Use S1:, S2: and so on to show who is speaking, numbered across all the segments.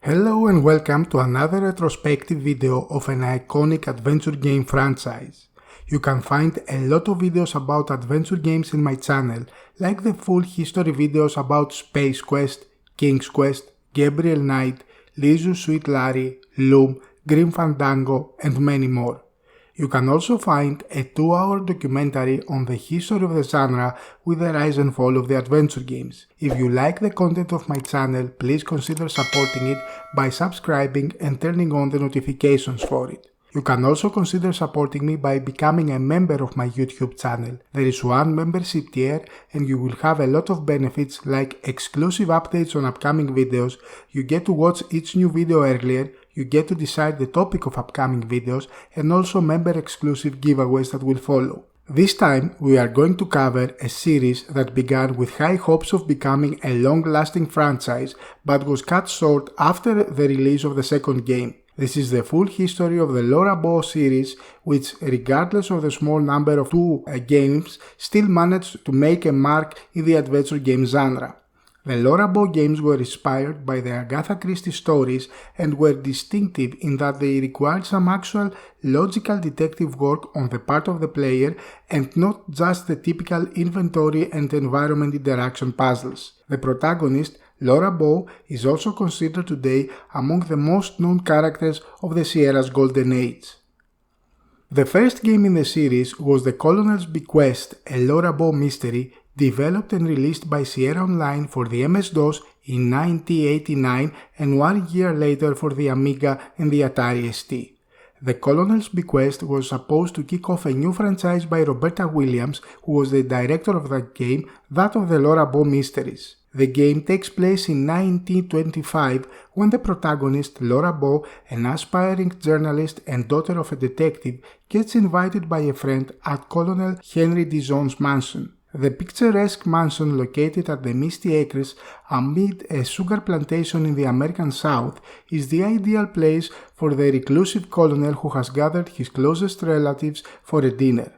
S1: Hello and welcome to another retrospective video of an iconic adventure game franchise. You can find a lot of videos about adventure games in my channel, like the full history videos about Space Quest, King's Quest, Gabriel Knight, Leisure Suit Larry, Loom, Grim Fandango, and many more. You can also find a 2-hour documentary on the history of the genre with the rise and fall of the adventure games. If you like the content of my channel, please consider supporting it by subscribing and turning on the notifications for it. You can also consider supporting me by becoming a member of my YouTube channel. There is one membership tier and you will have a lot of benefits like exclusive updates on upcoming videos, you get to watch each new video earlier, you get to decide the topic of upcoming videos, and also member exclusive giveaways that will follow. This time we are going to cover a series that began with high hopes of becoming a long-lasting franchise but was cut short after the release of the second game. This is the full history of the Laura Bow series, which regardless of the small number of games still managed to make a mark in the adventure game genre. The Laura Bow games were inspired by the Agatha Christie stories and were distinctive in that they required some actual logical detective work on the part of the player and not just the typical inventory and environment interaction puzzles. The protagonist, Laura Bow, is also considered today among the most known characters of the Sierra's golden age. The first game in the series was The Colonel's Bequest, a Laura Bow mystery developed and released by Sierra Online for the MS-DOS in 1989 and 1 year later for the Amiga and the Atari ST. The Colonel's Bequest was supposed to kick off a new franchise by Roberta Williams, who was the director of that game, that of the Laura Bow mysteries. The game takes place in 1925 when the protagonist, Laura Bow, an aspiring journalist and daughter of a detective, gets invited by a friend at Colonel Henry Dijon's mansion. The picturesque mansion located at the Misty Acres amid a sugar plantation in the American South is the ideal place for the reclusive colonel who has gathered his closest relatives for a dinner.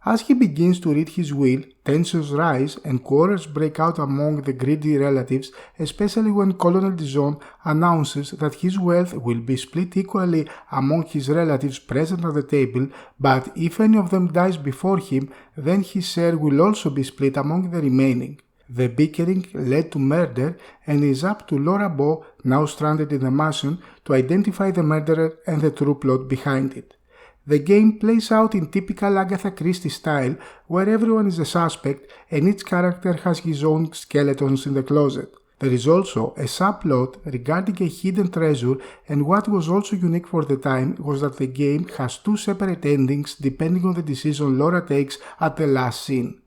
S1: As he begins to read his will, tensions rise and quarrels break out among the greedy relatives, especially when Colonel Dijon announces that his wealth will be split equally among his relatives present at the table, but if any of them dies before him, then his share will also be split among the remaining. The bickering led to murder and is up to Laura Bow, now stranded in the mansion, to identify the murderer and the true plot behind it. The game plays out in typical Agatha Christie style, where everyone is a suspect and each character has his own skeletons in the closet. There is also a subplot regarding a hidden treasure, and what was also unique for the time was that the game has 2 separate endings depending on the decision Laura takes at the last scene.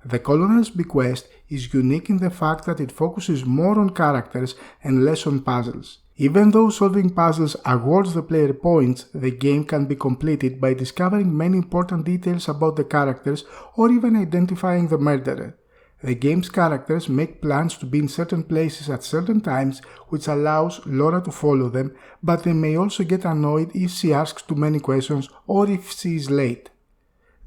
S1: The Colonel's Bequest is unique in the fact that it focuses more on characters and less on puzzles. Even though solving puzzles awards the player points, the game can be completed by discovering many important details about the characters or even identifying the murderer. The game's characters make plans to be in certain places at certain times, which allows Laura to follow them, but they may also get annoyed if she asks too many questions or if she is late.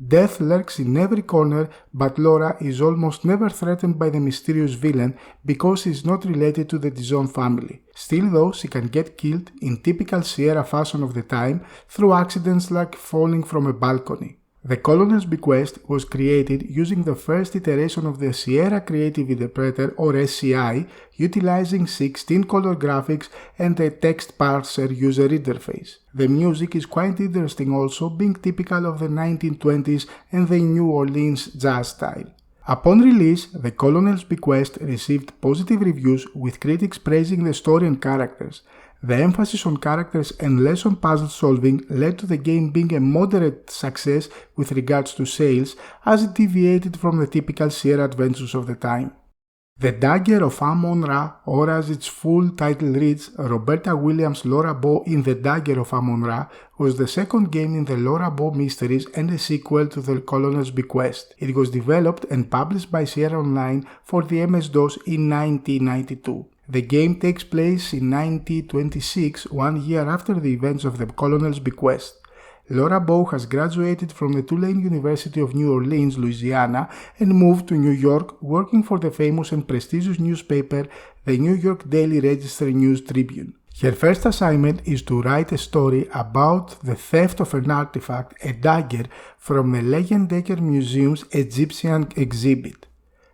S1: Death lurks in every corner, but Laura is almost never threatened by the mysterious villain because she is not related to the Dijon family. Still though, she can get killed in typical Sierra fashion of the time through accidents like falling from a balcony. The Colonel's Bequest was created using the first iteration of the Sierra Creative Interpreter or SCI, utilizing 16-color graphics and a text parser user interface. The music is quite interesting also, being typical of the 1920s and the New Orleans jazz style. Upon release, The Colonel's Bequest received positive reviews with critics praising the story and characters. The emphasis on characters and less on puzzle solving led to the game being a moderate success with regards to sales, as it deviated from the typical Sierra adventures of the time. The Dagger of Amon-Ra, or as its full title reads, Roberta Williams' Laura Bow in The Dagger of Amon-Ra, was the second game in the Laura Bow mysteries and a sequel to The Colonel's Bequest. It was developed and published by Sierra Online for the MS-DOS in 1992. The game takes place in 1926, 1 year after the events of The Colonel's Bequest. Laura Bow has graduated from the Tulane University of New Orleans, Louisiana, and moved to New York, working for the famous and prestigious newspaper, the New York Daily Register News Tribune. Her first assignment is to write a story about the theft of an artifact, a dagger, from the Leyendecker Museum's Egyptian exhibit.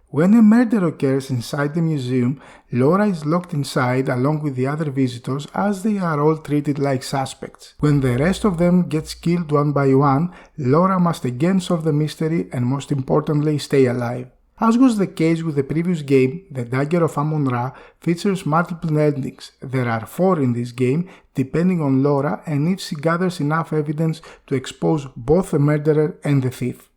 S1: When a murder occurs inside the museum, Laura is locked inside along with the other visitors as they are all treated like suspects. When the rest of them gets killed one by one, Laura must again solve the mystery and most importantly stay alive. As was the case with the previous game, the Dagger of Amun-Ra features multiple endings. There are 4 in this game, depending on Laura, and if she gathers enough evidence to expose both the murderer and the thief.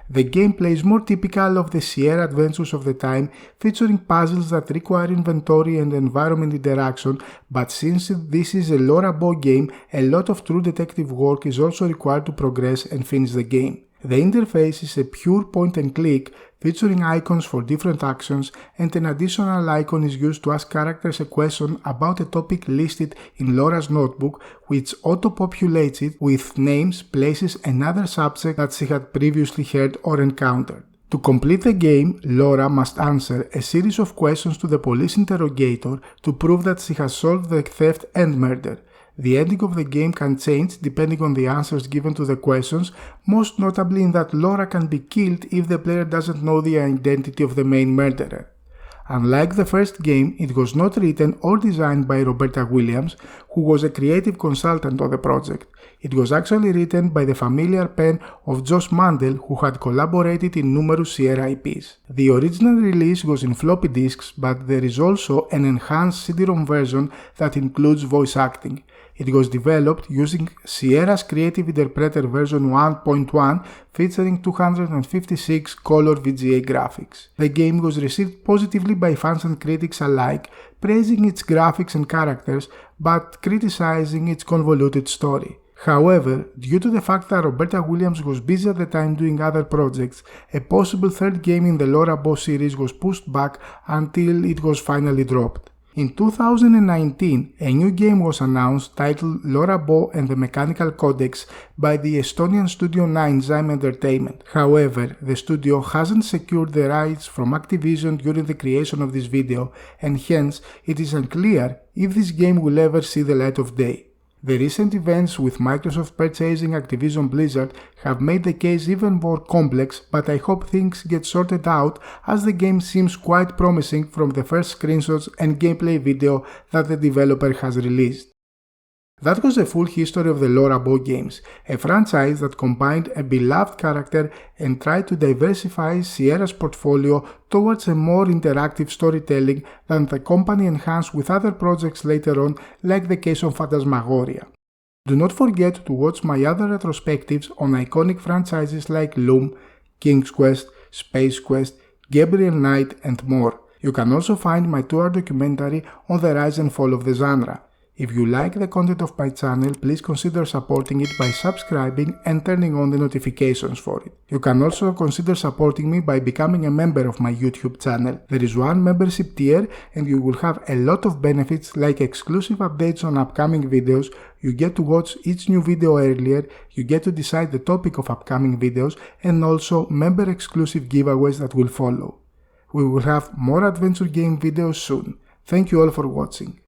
S1: The gameplay is more typical of the Sierra adventures of the time, featuring puzzles that require inventory and environment interaction, but since this is a Laura Bow game, a lot of true detective work is also required to progress and finish the game. The interface is a pure point and click, featuring icons for different actions, and an additional icon is used to ask characters a question about a topic listed in Laura's notebook, which auto-populates it with names, places and other subjects that she had previously heard or encountered. To complete the game, Laura must answer a series of questions to the police interrogator to prove that she has solved the theft and murder. The ending of the game can change depending on the answers given to the questions, most notably in that Laura can be killed if the player doesn't know the identity of the main murderer. Unlike the first game, it was not written or designed by Roberta Williams, who was a creative consultant on the project. It was actually written by the familiar pen of Josh Mandel, who had collaborated in numerous Sierra IPs. The original release was in floppy disks, but there is also an enhanced CD-ROM version that includes voice acting. It was developed using Sierra's Creative Interpreter version 1.1 featuring 256 color VGA graphics. The game was received positively by fans and critics alike, praising its graphics and characters, but criticizing its convoluted story. However, due to the fact that Roberta Williams was busy at the time doing other projects, a possible third game in the Laura Bow series was pushed back until it was finally dropped. In 2019, a new game was announced titled Laura Bow and the Mechanical Codex by the Estonian studio 9Zyme Entertainment. However, the studio hasn't secured the rights from Activision during the creation of this video, and hence it is unclear if this game will ever see the light of day. The recent events with Microsoft purchasing Activision Blizzard have made the case even more complex, but I hope things get sorted out as the game seems quite promising from the first screenshots and gameplay video that the developer has released. That was the full history of the Laura Bow games, a franchise that combined a beloved character and tried to diversify Sierra's portfolio towards a more interactive storytelling than the company enhanced with other projects later on, like the case of Phantasmagoria. Do not forget to watch my other retrospectives on iconic franchises like Loom, King's Quest, Space Quest, Gabriel Knight and more. You can also find my 2-hour documentary on the rise and fall of the genre. If you like the content of my channel, please consider supporting it by subscribing and turning on the notifications for it. You can also consider supporting me by becoming a member of my YouTube channel. There is one membership tier and you will have a lot of benefits like exclusive updates on upcoming videos, you get to watch each new video earlier, you get to decide the topic of upcoming videos, and also member exclusive giveaways that will follow. We will have more adventure game videos soon. Thank you all for watching.